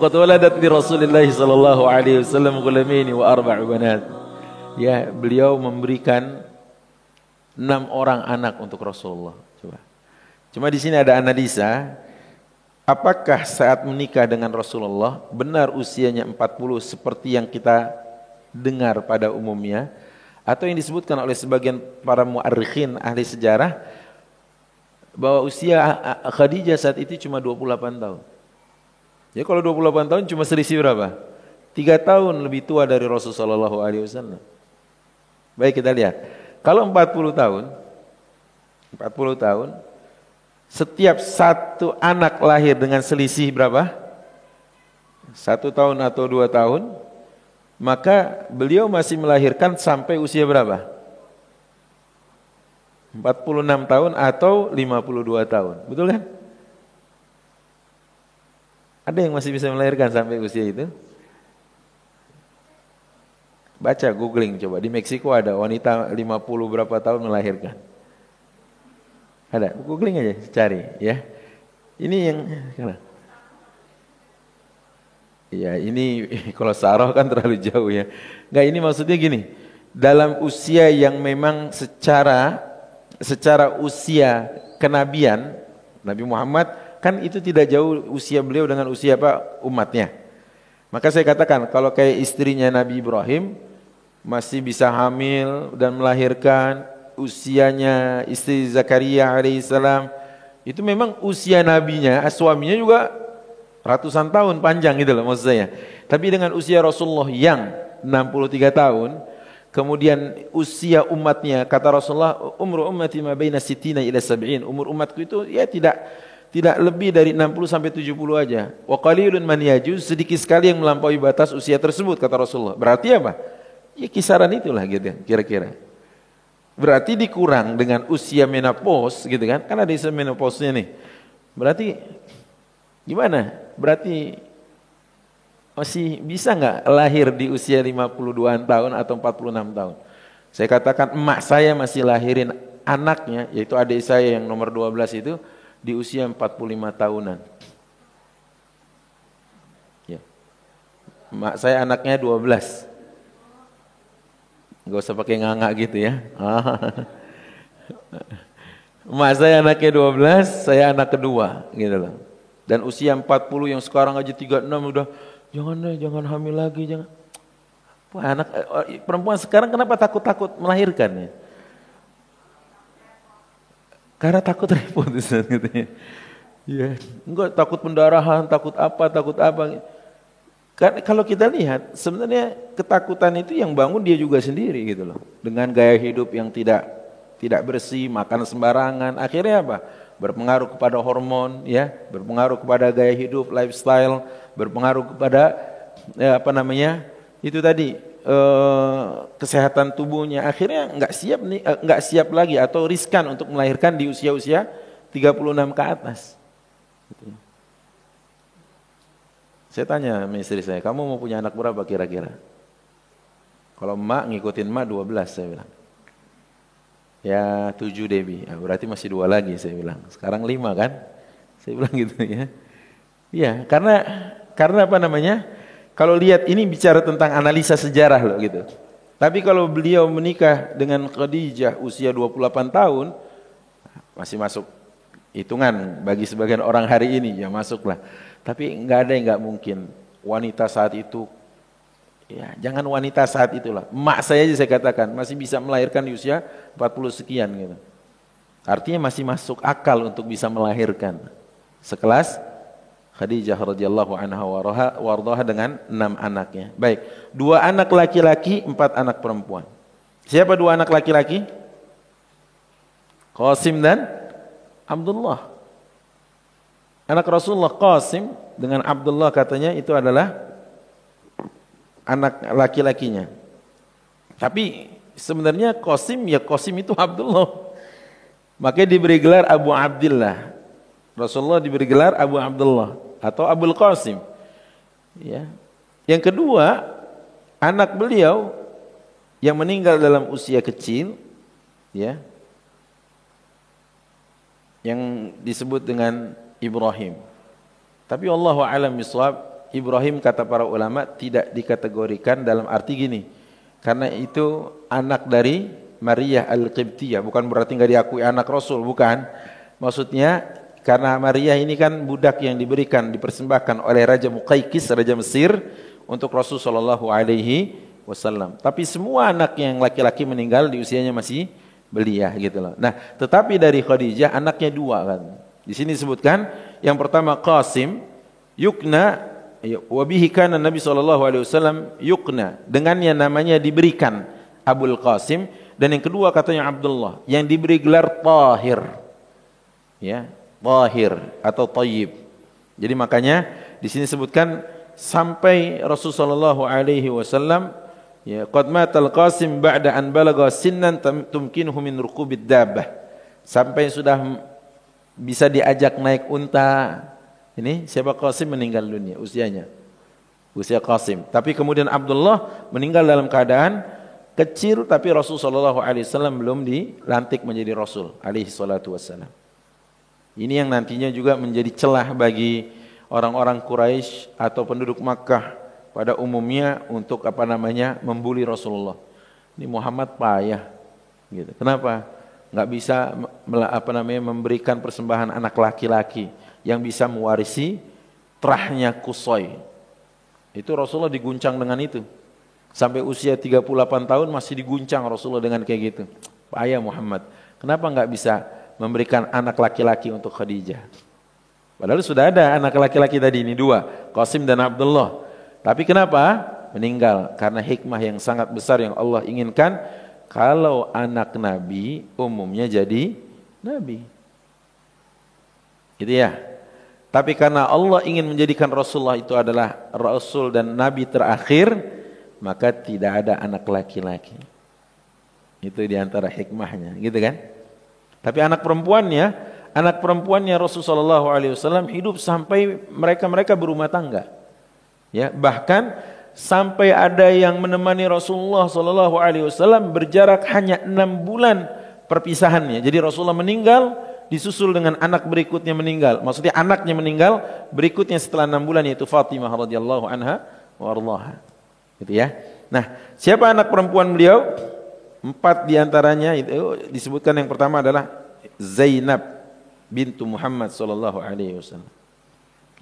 Waqad waladat li Rasulillah sallallahu alaihi wasallam ghulamaini wa arba'u banat. Ya, beliau memberikan 6 orang anak untuk Rasulullah. Coba. Cuma di sini ada analisa, apakah saat menikah dengan Rasulullah benar usianya 40 seperti yang kita dengar pada umumnya, atau yang disebutkan oleh sebagian para mu'arrikhin ahli sejarah bahwa usia Khadijah saat itu cuma 28 tahun. Ya kalau 28 tahun cuma selisih berapa? 3 tahun lebih tua dari Rasulullah SAW. Baik, kita lihat. Kalau 40 tahun, setiap satu anak lahir dengan selisih berapa? 1 tahun atau 2 tahun, maka beliau masih melahirkan sampai usia berapa? 46 tahun atau 52 tahun. Betul kan? Ada yang masih bisa melahirkan sampai usia itu? Baca, googling coba. Di Meksiko ada wanita 50 berapa tahun melahirkan. Ada, googling aja, cari ya. Ini yang ya ini kalau Saroh kan terlalu jauh ya. Enggak, ini maksudnya gini. Dalam usia yang memang secara usia kenabian Nabi Muhammad kan itu tidak jauh usia beliau dengan usia umatnya. Maka saya katakan kalau kayak istrinya Nabi Ibrahim masih bisa hamil dan melahirkan, usianya istri Zakaria alaihissalam itu memang usia nabinya, suaminya juga ratusan tahun panjang gitu loh maksud saya. Tapi dengan usia Rasulullah yang 63 tahun, kemudian usia umatnya kata Rasulullah, umur ummati ma baina sittina ila sab'in, umur umatku itu ya tidak lebih dari 60 sampai 70 aja. Wa qalilun man yajuz, sedikit sekali yang melampaui batas usia tersebut kata Rasulullah. Berarti apa? Ya kisaran itulah gitu kira-kira. Berarti dikurang dengan usia menopause gitu kan? Kan ada usia menopause-nya nih. Berarti gimana? Berarti masih bisa nggak lahir di usia 52 tahun atau 46 tahun? Saya katakan emak saya masih lahirin anaknya, yaitu adik saya yang nomor 12 itu di usia 45 tahunan. Ya. Emak saya anaknya 12. Gak usah pakai nganga gitu ya. Emak saya anaknya 12, saya anak kedua gitu loh. Dan usia 40 yang sekarang aja 36 udah jangan hamil lagi, jangan. Wah, anak perempuan sekarang kenapa takut-takut melahirkan ya? Karena takut repot gitu ya. Ya, enggak takut pendarahan, takut apa. Karena kalau kita lihat sebenarnya ketakutan itu yang bangun dia juga sendiri gitu loh. Dengan gaya hidup yang tidak bersih, makan sembarangan, akhirnya apa? Berpengaruh kepada hormon ya, berpengaruh kepada gaya hidup, lifestyle, berpengaruh kepada itu tadi kesehatan tubuhnya, akhirnya nggak siap lagi atau riskan untuk melahirkan di usia-usia 36 ke atas. Gitu. Saya tanya sama istri saya, kamu mau punya anak berapa kira-kira? Kalau emak ngikutin emak 12 saya bilang. Ya 7 Debbie, ya, berarti masih 2 lagi saya bilang. Sekarang 5 kan? Saya bilang gitu ya. Iya, karena apa namanya? Kalau lihat ini bicara tentang analisa sejarah loh gitu. Tapi kalau beliau menikah dengan Khadijah usia 28 tahun, masih masuk hitungan bagi sebagian orang hari ini, ya masuklah. Tapi nggak ada yang nggak mungkin. Wanita saat itu, ya jangan wanita saat itulah. Emak saya aja saya katakan masih bisa melahirkan di usia 40 sekian gitu. Artinya masih masuk akal untuk bisa melahirkan. Sekelas Khadijah radhiyallahu anha wardaha dengan 6 anaknya. Baik, 2 anak laki-laki, 4 anak perempuan. Siapa 2 anak laki-laki? Qasim dan Abdullah. Anak Rasulullah Qasim dengan Abdullah katanya itu adalah anak laki-lakinya. Tapi sebenarnya Qasim itu Abdullah. Makanya diberi gelar Abu Abdillah. Rasulullah diberi gelar Abu Abdullah atau Abul Qasim. Ya. Yang kedua, anak beliau yang meninggal dalam usia kecil, ya, yang disebut dengan Ibrahim. Tapi Allahu a'lam bishawab, Ibrahim kata para ulama tidak dikategorikan dalam arti gini. Karena itu anak dari Maria Al-Qibtiyah, bukan berarti enggak diakui anak Rasul, bukan. Maksudnya karena Maria ini kan budak yang diberikan, dipersembahkan oleh Raja Muqaykis, Raja Mesir untuk Rasul sallallahu alaihi wasallam. Tapi semua anak yang laki-laki meninggal di usianya masih belia gitu loh. Nah, tetapi dari Khadijah anaknya dua kan. Di sini disebutkan yang pertama Qasim yukna wa bihi kana Nabi sallallahu alaihi wasallam yukna, dengannya namanya diberikan Abul Qasim, dan yang kedua katanya Abdullah yang diberi gelar Tahir. Ya, Tahir atau Thayyib. Jadi makanya di sini disebutkan sampai Rasulullah sallallahu alaihi wasallam ya qad matal Qasim ba'da an balagha sinnan tumkinuhu min rukubid dabbah, sampai sudah bisa diajak naik unta. Ini siapa? Qasim meninggal dunia usianya, usia Qasim. Tapi kemudian Abdullah meninggal dalam keadaan kecil, tapi Rasul sallallahu alaihi wasallam belum dilantik menjadi Rasul alaihi salatu wassalam. Ini yang nantinya juga menjadi celah bagi orang-orang Quraisy atau penduduk Makkah pada umumnya untuk membuli Rasulullah. Ini Muhammad payah gitu. Kenapa? Enggak bisa memberikan persembahan anak laki-laki yang bisa mewarisi terahnya Qusay. Itu Rasulullah diguncang dengan itu. Sampai usia 38 tahun masih diguncang Rasulullah dengan kayak gitu. Payah Muhammad. Kenapa enggak bisa memberikan anak laki-laki untuk Khadijah? Padahal sudah ada anak laki-laki tadi ini dua, Qasim dan Abdullah. Tapi kenapa? Meninggal karena hikmah yang sangat besar yang Allah inginkan. Kalau anak Nabi umumnya jadi Nabi. Gitu ya. Tapi karena Allah ingin menjadikan Rasulullah itu adalah Rasul dan Nabi terakhir, maka tidak ada anak laki-laki. Itu diantara hikmahnya, gitu kan? Tapi anak perempuannya Rasulullah SAW hidup sampai mereka berumah tangga. Ya, bahkan sampai ada yang menemani Rasulullah SAW berjarak hanya 6 bulan perpisahannya. Jadi Rasulullah meninggal, disusul dengan anak berikutnya meninggal. Maksudnya anaknya meninggal berikutnya setelah 6 bulan, yaitu Fatimah radhiyallahu anha wa ardhaha. Gitu ya. Nah, siapa anak perempuan beliau? 4 diantaranya itu disebutkan. Yang pertama adalah Zainab bintu Muhammad sallallahu alaihi wasallam.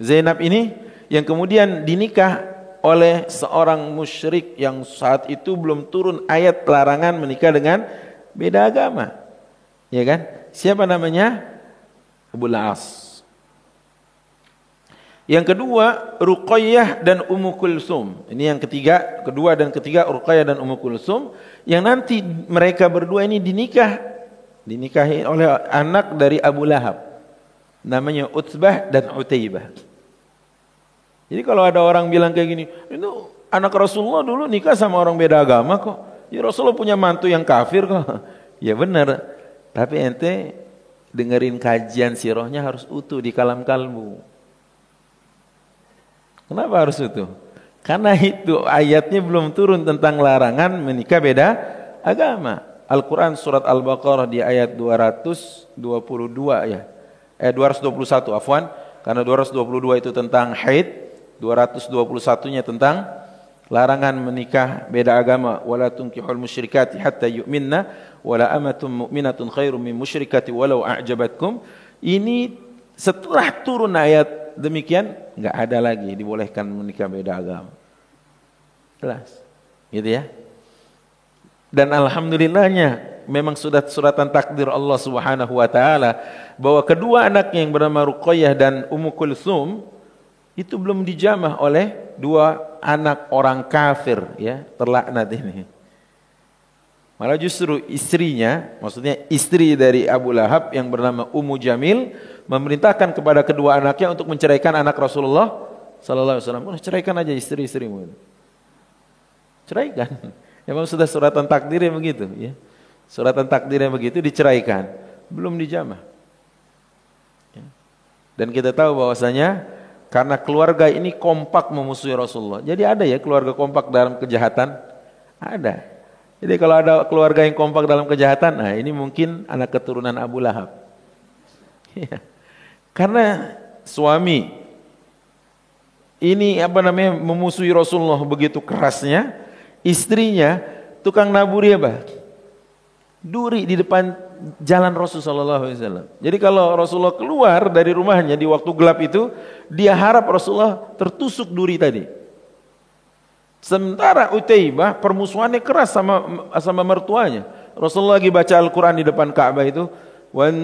Zainab ini yang kemudian dinikah oleh seorang musyrik yang saat itu belum turun ayat larangan menikah dengan beda agama. Ya kan? Siapa namanya? Abul As. Yang kedua Ruqayyah dan Ummu Kulsum. Ini yang ketiga, kedua dan ketiga Ruqayyah dan Ummu Kulsum, yang nanti mereka berdua ini dinikahi oleh anak dari Abu Lahab. Namanya Utbah dan Utaibah. Jadi kalau ada orang bilang kayak gini, itu anak Rasulullah dulu nikah sama orang beda agama kok. Ya Rasulullah punya mantu yang kafir kok. Ya benar. Tapi ente dengerin kajian sirahnya harus utuh di kalam kalbu. Kenapa harus utuh? Karena itu ayatnya belum turun tentang larangan menikah beda agama. Al-Quran surat Al-Baqarah di ayat 222 ya. 221 afwan. Karena 222 itu tentang haid, 221-nya tentang larangan menikah beda agama. Wala tunkihul musyrikati hatta yu'minna wala amatun mu'minatun khairum min musyrikati walau a'jabatkum. Ini setelah turun ayat demikian, enggak ada lagi dibolehkan menikah beda agama. Jelas. Gitu ya. Dan alhamdulillahnya memang sudah suratan takdir Allah Subhanahu wa taala bahwa kedua anaknya yang bernama Ruqayyah dan Ummu Kulsum itu belum dijamah oleh dua anak orang kafir ya, terlaknat ini. Malah justru istrinya, maksudnya istri dari Abu Lahab yang bernama Ummu Jamil memerintahkan kepada kedua anaknya untuk menceraikan anak Rasulullah sallallahu alaihi wasallam. Ceraikan aja istri-istrimu. Ceraikan. Memang sudah suratan takdirnya begitu ya. Suratan takdirnya begitu diceraikan, belum dijamah. Ya. Dan kita tahu bahwasanya karena keluarga ini kompak memusuhi Rasulullah. Jadi ada ya keluarga kompak dalam kejahatan? Ada. Jadi kalau ada keluarga yang kompak dalam kejahatan, nah ini mungkin anak keturunan Abu Lahab. Ya. Karena suami ini apa namanya memusuhi Rasulullah begitu kerasnya, istrinya tukang naburi apa? Duri di depan jalan Rasulullah SAW. Jadi kalau Rasulullah keluar dari rumahnya di waktu gelap itu, dia harap Rasulullah tertusuk duri tadi. Sementara Utaibah permusuhannya keras sama mertuanya. Rasulullah lagi baca Al-Quran di depan Ka'bah itu, wan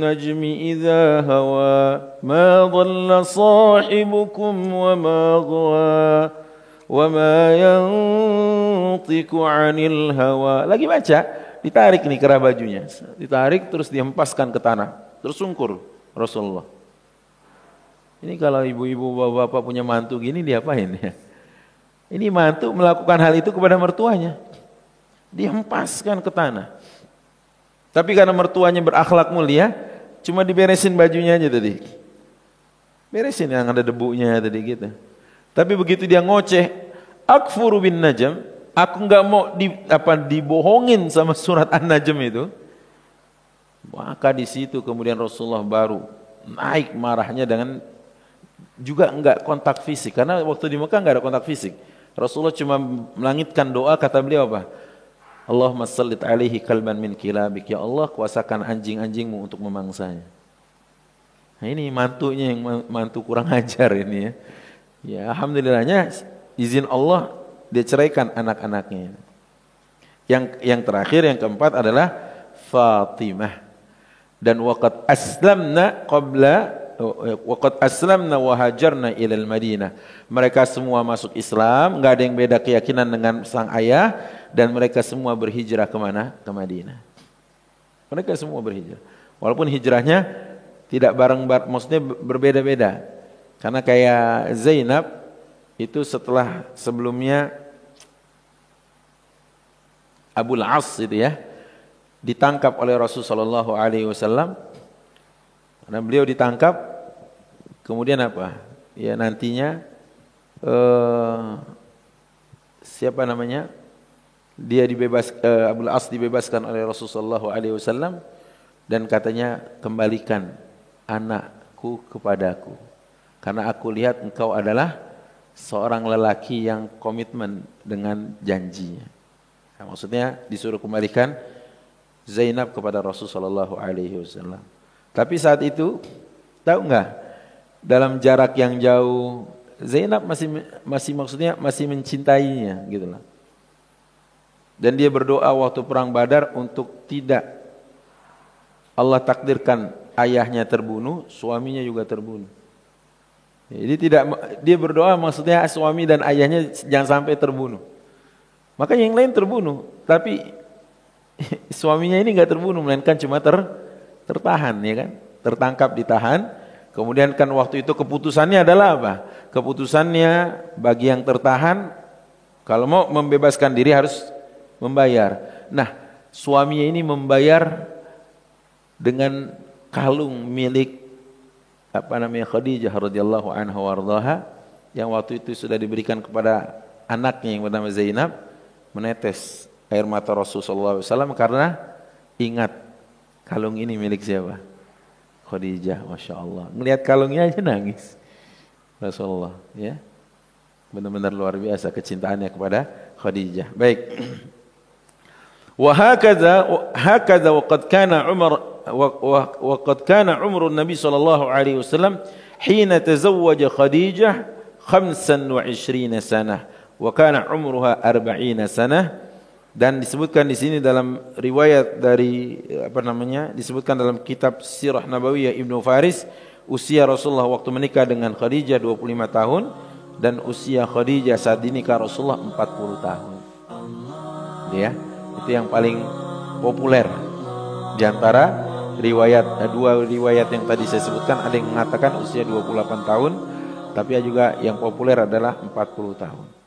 najmi idza hawa ma dhalla sahibukum wa ma ghawa wa ma yantiqu 'anil hawa. Lagi baca, ditarik nih kerah bajunya. Ditarik terus dihempaskan ke tanah. Terus sungkur Rasulullah. Ini kalau ibu-ibu bapak-bapak punya mantu gini diapain ya? Ini mantu melakukan hal itu kepada mertuanya. Dihempaskan ke tanah. Tapi karena mertuanya berakhlak mulia, cuma diberesin bajunya aja tadi. Beresin yang ada debunya tadi gitu. Tapi begitu dia ngoceh, akfuru bin najm, aku enggak mau dibohongin sama surat An-Najm itu. Maka di situ kemudian Rasulullah baru naik marahnya dengan juga enggak kontak fisik, karena waktu di Mekah enggak ada kontak fisik. Rasulullah cuma melangitkan doa, kata beliau apa? Allahumma sallit alaihi kalban min kilabik. Ya Allah, kuasakan anjing-anjingmu untuk memangsanya. Nah ini mantunya yang mantu kurang ajar ini ya. Ya alhamdulillahnya izin Allah dia ceraikan anak-anaknya. Yang terakhir, yang keempat adalah Fatimah. Dan waqad aslamna wa hajarna ilal Madinah. Mereka semua masuk Islam, enggak ada yang beda keyakinan dengan sang ayah, dan mereka semua berhijrah ke mana? Ke Madinah. Mereka semua berhijrah. Walaupun hijrahnya tidak bareng-bareng, maksudnya berbeda-beda. Karena kayak Zainab itu sebelumnya Abul As itu ya, ditangkap oleh Rasulullah SAW. Karena beliau ditangkap, kemudian apa? Ya nantinya siapa namanya? Dia Abul As dibebaskan oleh Rasulullah SAW dan katanya kembalikan anakku kepadaku, karena aku lihat engkau adalah seorang lelaki yang komitmen dengan janjinya. Nah, maksudnya disuruh kembalikan Zainab kepada Rasulullah SAW. Tapi saat itu, tahu enggak, dalam jarak yang jauh, Zainab masih mencintainya, gitulah. Dan dia berdoa waktu perang Badar untuk tidak Allah takdirkan ayahnya terbunuh, suaminya juga terbunuh. Jadi dia berdoa maksudnya suami dan ayahnya jangan sampai terbunuh. Makanya yang lain terbunuh, tapi suaminya ini enggak terbunuh, melainkan cuma tertahan, ya kan? Tertangkap, ditahan. Kemudian kan waktu itu keputusannya adalah apa? Keputusannya bagi yang tertahan, kalau mau membebaskan diri harus membayar. Nah, suaminya ini membayar dengan kalung milik Khadijah radhiyallahu anha wardaha, yang waktu itu sudah diberikan kepada anaknya yang bernama Zainab. Menetes air mata Rasulullah SAW karena ingat kalung ini milik siapa? Khadijah, Masya Allah. Melihat kalungnya aja nangis Rasulullah, ya. Benar-benar luar biasa kecintaannya kepada Khadijah. Baik. Wa hakadha waqad kana Umar Nabi sallallahu alaihi wasallam hina tazawwaja Khadijah 25 sanah wa kana umruha 40 sanah. Dan disebutkan di sini dalam riwayat dari disebutkan dalam kitab Sirah Nabawiyah Ibnu Faris, usia Rasulullah waktu menikah dengan Khadijah 25 tahun dan usia Khadijah saat dinikah Rasulullah 40 tahun. Ya, itu yang paling populer di antara dua riwayat yang tadi saya sebutkan. Ada yang mengatakan usia 28 tahun, tapi juga yang populer adalah 40 tahun.